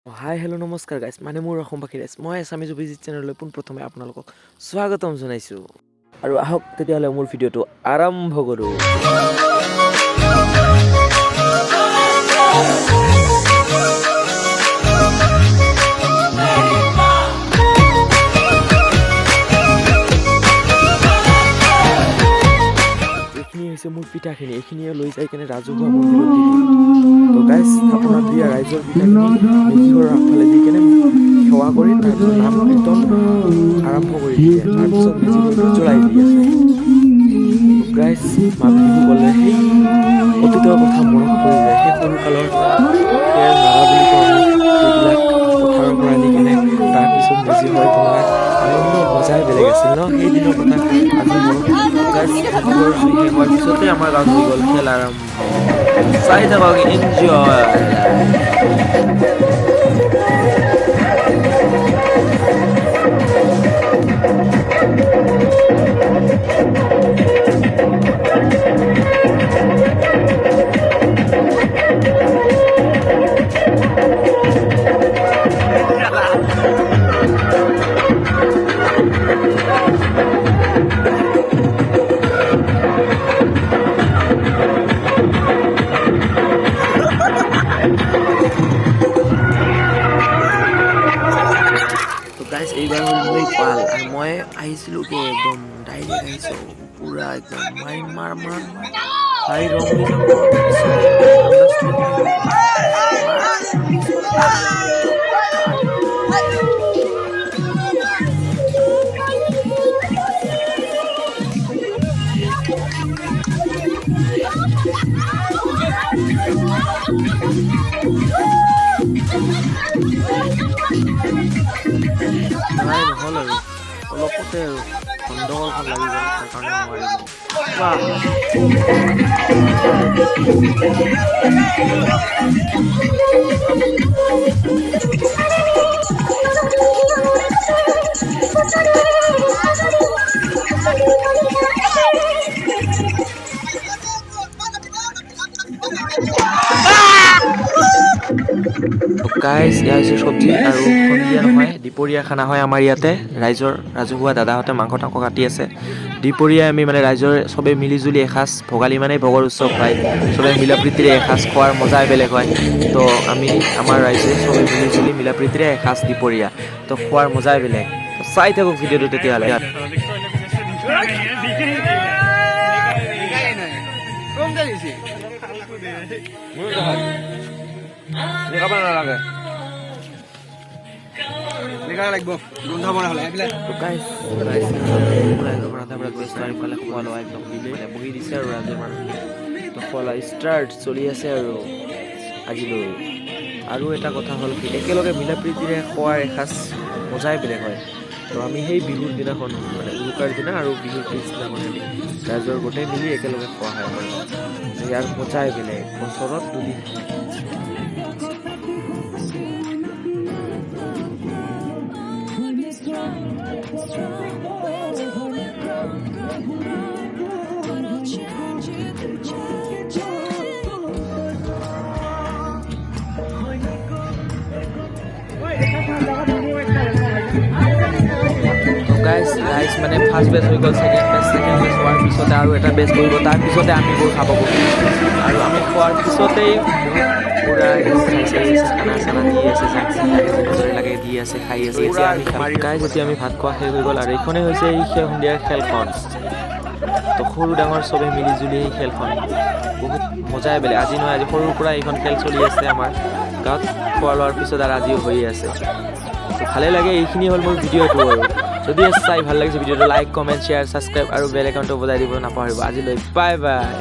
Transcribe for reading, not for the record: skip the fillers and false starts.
Hi hello' নমস্কাৰ গাইছ মানে মোৰ অসমবাসী ৰাইজ মই আছামিজ অভিজিত চেনেললৈ পোনপ্ৰথমে আপোনালোকক স্বাগতম জনাইছোঁ আৰু আহক তেতিয়াহ'লে মোৰ ভিডিঅ'টো আৰম্ভ কৰোঁ। এইখিনি হৈছে মোৰ পিঠাখিনি, এইখিনিয়ে লৈ যাই কেনে ৰাজহুৱা মন্দিৰত দি দিম। তো গাইছ থাপনাত দিয়া ৰাইজৰ পিঠাখিনি মেজিঘৰৰ আগফালে দি কেনে সেৱা কৰি তাৰপিছত নাম কীৰ্তন আৰম্ভ কৰি দিয়ে, তাৰপিছত মেজিঘৰটো জ্বলাই দিয়ে। গাইছ মাঘ বিহু গ'লে সেই অতীতৰ কথা মনত পৰি যায়, সেই সৰুকালৰ খেৰ নাৰা বুলি কওঁ আমি, সেইবিলাক পথাৰৰ পৰা আনি কেনে তাৰপিছত মেজি হয় বনোৱাৰ আনন্দ মজাই বেলেগ আছিল ন, সেই দিনৰ কথা আজি মনত গাইছ মেজিঘৰ জুই শেষ হোৱাৰ পিছতে আমাৰ গাঁৱত হৈ গ'ল খেল আৰম্ভ। চাই থাকক, এনজয়। গাইছ এইবাৰ হ'ল মোৰ পাল আৰু মই আহিছিলোঁ কি একদম ডাইৰেক্ট আহিছোঁ পুৰা একদম মাৰ চাই ৰং হৈ যাব পিছতে আন্দাজটো এনেকৈ হৈ গ'ল পিছত একদম নাই নহ'ল আৰু অলপতে আৰু গণ্ডগোলখন লাগি গ'ল, তাৰ কাৰণে নোৱাৰিলোঁ। গাইছ এয়া হৈছে চব্জি আৰু সন্ধিয়া নহয় দুপৰীয়া খানা হয় আমাৰ ইয়াতে। ৰাইজৰ ৰাজহুৱা দাদাহঁতে মাংস টাংস কাটি আছে। দুপৰীয়া আমি মানে ৰাইজৰ চবেই মিলিজুলি এসাঁজ, ভোগালী মানে ভোগৰ উৎসৱ পায়, চবেই মিলা প্ৰীতিৰে এসাঁজ খোৱাৰ মজাই বেলেগ হয়। তো আমি আমাৰ ৰাইজে চবেই মিলিজুলি মিলা প্ৰীতিৰে এসাঁজ দুপৰীয়া, তো খোৱাৰ মজাই বেলেগ। চাই থাকক ভিডিঅ'টো তেতিয়াহ'লে। বহি দিছে আৰু ৰাইজৰ মানুহখিনি তো খোৱা ষ্টাৰ্ট চলি আছে আৰু আজিলৈ। আৰু এটা কথা হ'ল কি একেলগে মিলা প্ৰীতিৰে খোৱাৰ এসাঁজ মজাই বেলেগ হয়। তো আমি সেই বিহুৰ দিনাখন মানে উৰুকাৰ দিনা আৰু বিহুৰ পিছদিনাখন আমি ৰাইজৰ গোটেই মিলি একেলগে খোৱা হয় আমাৰ ঘৰত। ইয়াৰ মজাই বেলেগ, বছৰত দুদিন হয়। গাইছ মানে ফাৰ্ষ্ট বেচ হৈ গ'ল, ছেকেণ্ড বেচ হোৱাৰ পিছতে আৰু এটা বেচ কৰিব, তাৰপিছতে আমি গৈ খাব গৈছোঁ আৰু আমি খোৱাৰ পিছতেই পূৰা খাই চাই আছে, খানা চানা দি আছে, যাক যি লাগে যেনেদৰে লাগে দি আছে, খাই আছে। এতিয়া আমি গাইছ এতিয়া আমি ভাত খোৱা শেষ হৈ গ'ল আৰু এইখনেই হৈছে এই সন্ধিয়াৰ খেলখন। তো সৰু ডাঙৰ চবেই মিলিজুলি এই খেলখন বহুত মজাই বেলেগ। আজি নহয় আজি সৰুৰ পৰা এইখন খেল চলি আছে আমাৰ গাঁৱত, খোৱা লোৱাৰ পিছত আৰু আজিও হৈয়ে আছে। তো ভালে লাগে। এইখিনি হ'ল মোৰ ভিডিঅ'টো আৰু যদি চাই ভাল লাগিছে ভিডিঅ'টো লাইক কমেণ্ট শ্বেয়াৰ ছাবস্ক্ৰাইব আৰু বেল একাউণ্টটো বজাই দিব নাপাহৰিব। আজিলৈ বাই বাই।